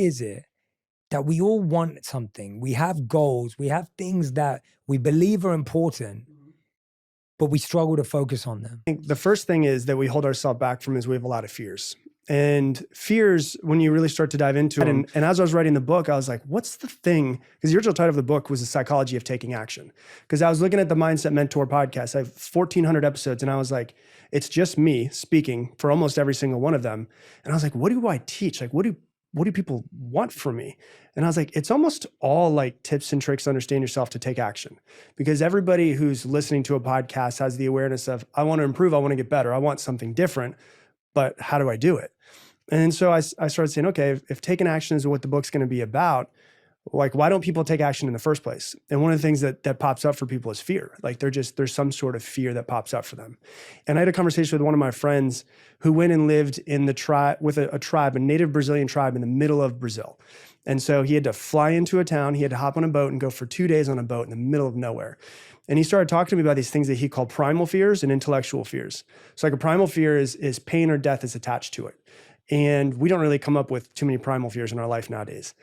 is it that we all want something? We have goals, we have things that we believe are important, but we struggle to focus on them. I think the first thing is that we hold ourselves back from is we have a lot of fears. And fears, when you really start to dive into it, and as I was writing the book, I was like, what's the thing? Because the original title of the book was The Psychology of Taking Action. Because I was looking at the Mindset Mentor podcast. I have 1,400 episodes, and I was like, it's just me speaking for almost every single one of them. And I was like, what do I teach? Like, what do people want from me? And I was like, it's almost all like tips and tricks to understand yourself to take action. Because everybody who's listening to a podcast has the awareness of, I want to improve, I want to get better, I want something different, but how do I do it? And so I started saying, okay, if taking action is what the book's going to be about, like, why don't people take action in the first place? And one of the things that pops up for people is fear. Like there's some sort of fear that pops up for them. And I had a conversation with one of my friends who went and lived in the tribe with a tribe, a native Brazilian tribe in the middle of Brazil. And so he had to fly into a town, he had to hop on a boat and go for 2 days on a boat in the middle of nowhere. And he started talking to me about these things that he called primal fears and intellectual fears. So like a primal fear is pain or death is attached to it. And we don't really come up with too many primal fears in our life nowadays.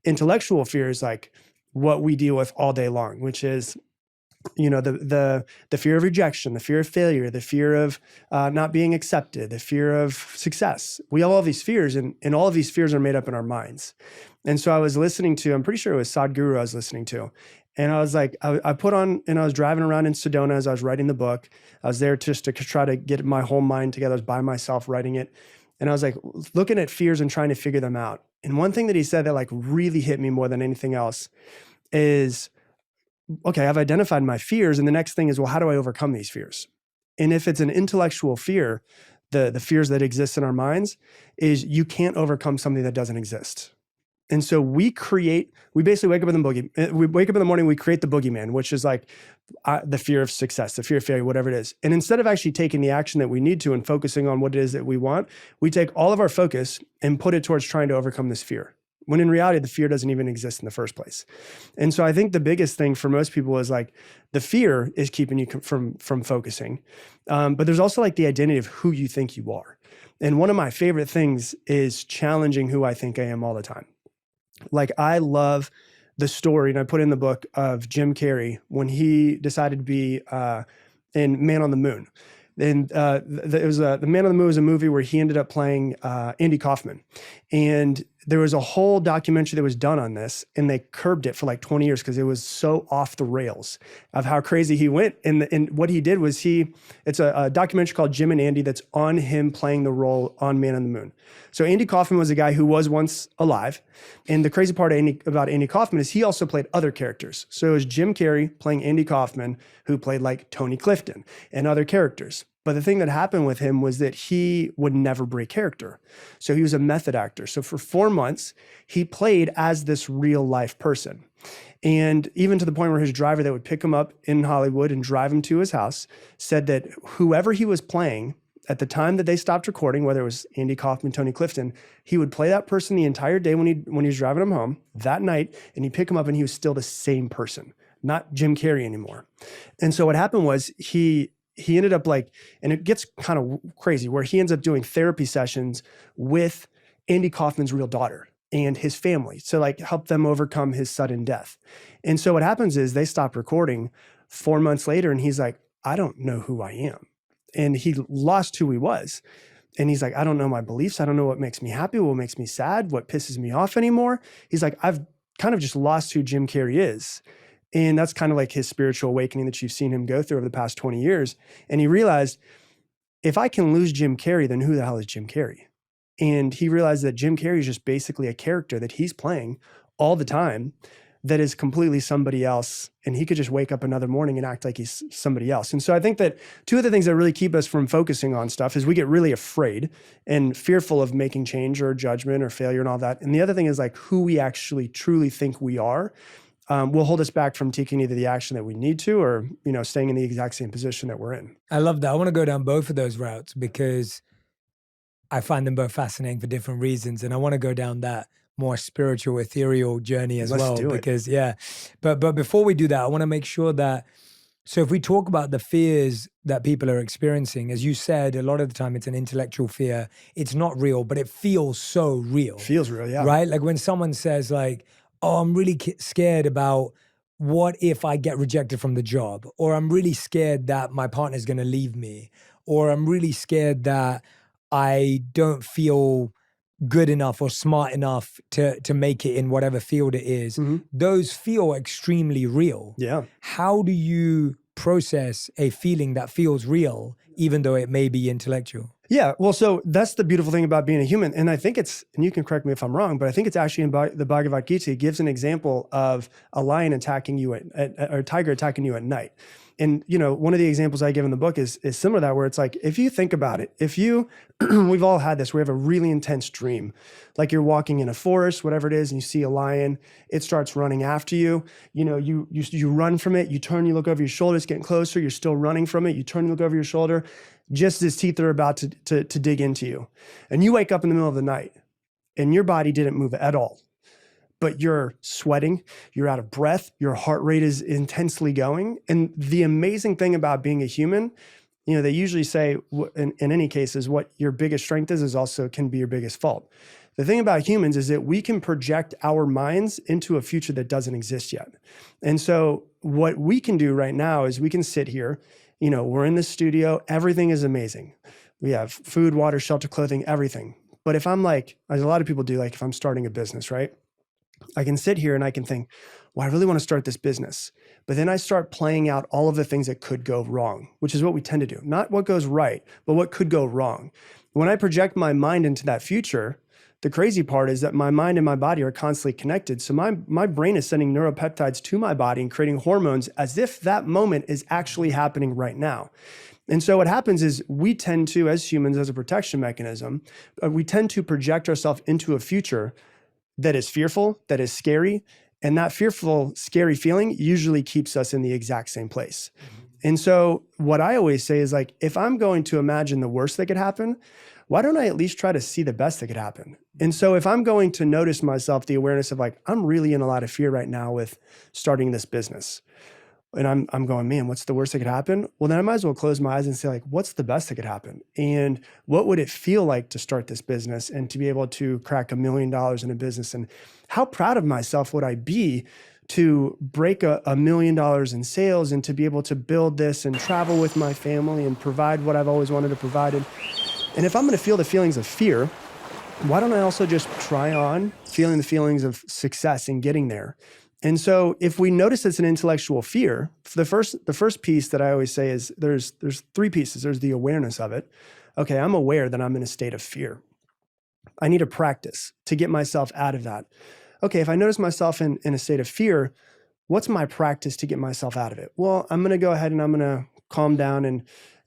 Intellectual fear is like what we deal with all day long, which is, you know, the fear of rejection, the fear of failure, the fear of not being accepted, the fear of success. We all have these fears, and all of these fears are made up in our minds. And so I was listening to, I'm pretty sure it was Sadhguru I was listening to. And I was like, I put on, and I was driving around in Sedona as I was writing the book. I was there just to try to get my whole mind together. I was by myself writing it. And I was like looking at fears and trying to figure them out. And one thing that he said that like really hit me more than anything else is, okay, I've identified my fears. And the next thing is, well, how do I overcome these fears? And if it's an intellectual fear, the fears that exist in our minds is you can't overcome something that doesn't exist. And so we basically wake up in the morning, we create the boogeyman, which is like the fear of success, the fear of failure, whatever it is. And instead of actually taking the action that we need to and focusing on what it is that we want, we take all of our focus and put it towards trying to overcome this fear, when in reality, the fear doesn't even exist in the first place. And so I think the biggest thing for most people is like the fear is keeping you from focusing. But there's also like the identity of who you think you are. And one of my favorite things is challenging who I think I am all the time. Like I love the story, and I put in the book, of Jim Carrey when he decided to be in Man on the Moon. And The Man on the Moon was a movie where he ended up playing Andy Kaufman. And there was a whole documentary that was done on this, and they curbed it for like 20 years because it was so off the rails of how crazy he went. And what he did was it's a documentary called Jim and Andy that's on him playing the role on Man on the Moon. So Andy Kaufman was a guy who was once alive. And the crazy part about Andy Kaufman is he also played other characters. So it was Jim Carrey playing Andy Kaufman, who played like Tony Clifton and other characters. But the thing that happened with him was that he would never break character. So he was a method actor. So for 4 months, he played as this real life person. And even to the point where his driver that would pick him up in Hollywood and drive him to his house said that whoever he was playing at the time that they stopped recording, whether it was Andy Kaufman, Tony Clifton, he would play that person the entire day when he was driving him home that night, and he'd pick him up and he was still the same person, not Jim Carrey anymore. And so what happened was he ended up like, and it gets kind of crazy, where he ends up doing therapy sessions with Andy Kaufman's real daughter and his family to like help them overcome his sudden death. And so what happens is they stopped recording 4 months later, and he's like, I don't know who I am. And he lost who he was. And he's like, I don't know my beliefs. I don't know what makes me happy, what makes me sad, what pisses me off anymore. He's like, I've kind of just lost who Jim Carrey is. And that's kind of like his spiritual awakening that you've seen him go through over the past 20 years. And he realized, if I can lose Jim Carrey, then who the hell is Jim Carrey? And he realized that Jim Carrey is just basically a character that he's playing all the time that is completely somebody else. And he could just wake up another morning and act like he's somebody else. And so I think that two of the things that really keep us from focusing on stuff is we get really afraid and fearful of making change or judgment or failure and all that. And the other thing is like who we actually truly think we are will hold us back from taking either the action that we need to, or, you know, staying in the exact same position that we're in. I love that. I want to go down both of those routes because I find them both fascinating for different reasons. And I want to go down that more spiritual, ethereal journey as well. Let's do it. Because, yeah. But before we do that, I want to make sure that So if we talk about the fears that people are experiencing, as you said, a lot of the time it's an intellectual fear. It's not real, but it feels so real. Feels real, yeah. Right? Like when someone says like, oh, I'm really scared about what if I get rejected from the job, or I'm really scared that my partner's going to leave me, or I'm really scared that I don't feel good enough or smart enough to make it in whatever field it is. Those feel extremely real. Yeah. How do you process a feeling that feels real, even though it may be intellectual? Yeah, well, so that's the beautiful thing about being a human. And I think it's, and you can correct me if I'm wrong, but I think it's actually in the Bhagavad Gita, it gives an example of a lion attacking you or a tiger attacking you at night. And, you know, one of the examples I give in the book is similar to that, where it's like, if you think about it, if you, we've all had this, we have a really intense dream, like you're walking in a forest, whatever it is, and you see a lion, it starts running after you, you know, you run from it, you turn, you look over your shoulder, it's getting closer, you're still running from it, you turn, you look over your shoulder, just as teeth are about to dig into you. And you wake up in the middle of the night and your body didn't move at all, but you're sweating, you're out of breath, your heart rate is intensely going. And the amazing thing about being a human, you know, they usually say in any cases, what your biggest strength is also can be your biggest fault. The thing about humans is that we can project our minds into a future that doesn't exist yet. And so what we can do right now is we can sit here, you know, we're in the studio, everything is amazing. We have food, water, shelter, clothing, everything. But if I'm like, as a lot of people do, like if I'm starting a business, right? I can sit here and I can think, well, I really want to start this business. But then I start playing out all of the things that could go wrong, which is what we tend to do. Not what goes right, but what could go wrong. When I project my mind into that future, the crazy part is that my mind and my body are constantly connected. So my brain is sending neuropeptides to my body and creating hormones as if that moment is actually happening right now. And so what happens is we tend to, as humans, as a protection mechanism, we tend to project ourselves into a future that is fearful, that is scary. And that fearful, scary feeling usually keeps us in the exact same place. And so what I always say is like, if I'm going to imagine the worst that could happen, why don't I at least try to see the best that could happen? And so if I'm going to notice myself, the awareness of like, I'm really in a lot of fear right now with starting this business. And I'm going, man, what's the worst that could happen? Well, then I might as well close my eyes and say like, what's the best that could happen? And what would it feel like to start this business and to be able to crack $1 million in a business? And how proud of myself would I be to break $1 million in sales and to be able to build this and travel with my family and provide what I've always wanted to provide. And if I'm going to feel the feelings of fear, why don't I also just try on feeling the feelings of success and getting there? And so if we notice it's an intellectual fear, the first piece that I always say is there's three pieces. There's the awareness of it. Okay, I'm aware that I'm in a state of fear. I need a practice to get myself out of that. Okay, if I notice myself in a state of fear, what's my practice to get myself out of it? Well, I'm going to go ahead and I'm going to calm down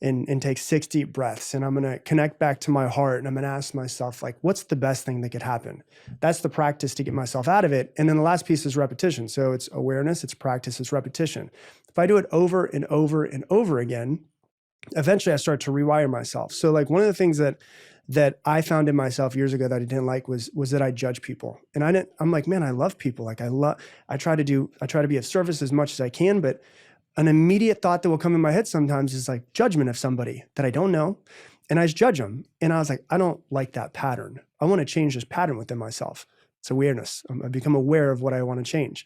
and take 6 deep breaths. And I'm going to connect back to my heart. And I'm going to ask myself, like, what's the best thing that could happen? That's the practice to get myself out of it. And then the last piece is repetition. So it's awareness, it's practice, it's repetition. If I do it over and over and over again, eventually I start to rewire myself. So like one of the things that I found in myself years ago that I didn't like was that I judge people. And I'm like, man, I love people. Like I try to be of service as much as I can, but an immediate thought that will come in my head sometimes is like judgment of somebody that I don't know. And I just judge them. And I was like, I don't like that pattern. I want to change this pattern within myself. It's awareness. I become aware of what I want to change.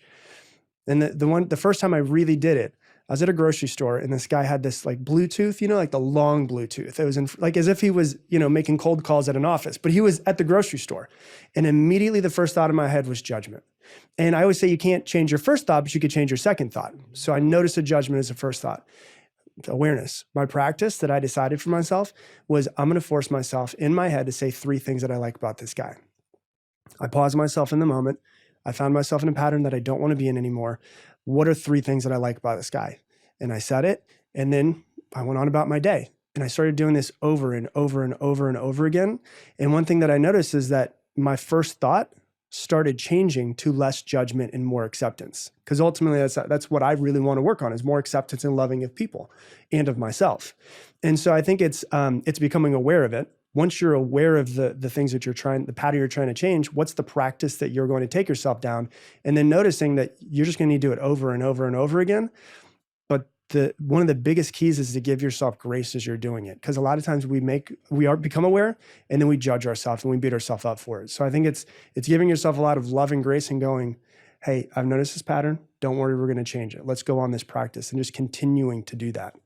And the first time I really did it, I was at a grocery store and this guy had this like Bluetooth, you know, like the long Bluetooth. It was like as if he was, you know, making cold calls at an office, but he was at the grocery store. And immediately the first thought in my head was judgment. And I always say you can't change your first thought, but you could change your second thought. So I noticed a judgment as a first thought. Awareness. My practice that I decided for myself was I'm going to force myself in my head to say 3 things that I like about this guy. I paused myself in the moment. I found myself in a pattern that I don't want to be in anymore. What are 3 things that I like about this guy? And I said it, and then I went on about my day. And I started doing this over and over and over and over again. And one thing that I noticed is that my first thought started changing to less judgment and more acceptance. Because ultimately that's what I really want to work on, is more acceptance and loving of people and of myself. And so I think it's becoming aware of it. Once you're aware of the things that the pattern you're trying to change, what's the practice that you're going to take yourself down? And then noticing that you're just going to need to do it over and over and over again. But one of the biggest keys is to give yourself grace as you're doing it. Because a lot of times we become aware and then we judge ourselves and we beat ourselves up for it. So I think it's giving yourself a lot of love and grace and going, hey, I've noticed this pattern. Don't worry, we're going to change it. Let's go on this practice, and just continuing to do that.